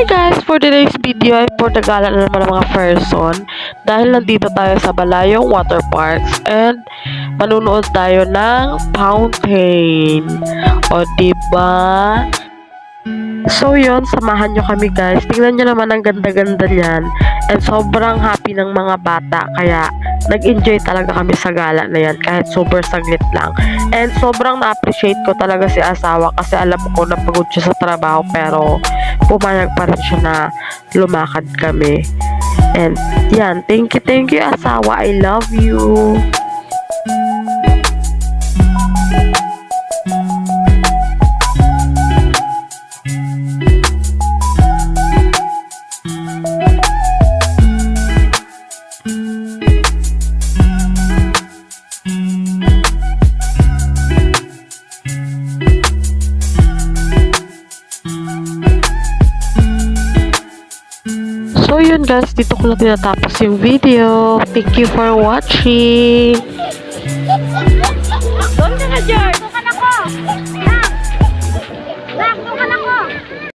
Hi guys! For today's video ay portagala na naman ng mga person dahil nandito tayo sa Balayong Water Parks and manunood tayo ng fountain. O diba? So yun, samahan nyo kami guys. Tingnan nyo naman ang ganda-ganda niyan. And sobrang happy ng mga bata. Kaya nag-enjoy talaga kami sa gala na yan. Kahit super saglit lang. And sobrang na-appreciate ko talaga si asawa. Kasi alam ko na pagod siya sa trabaho. Pero pumayag pa rin siya na lumakad kami. And yan, thank you asawa. I love you. So yun guys, dito ko na tinatapos yung video. Thank you for watching. Doon ka na, George! Doon ka na ko!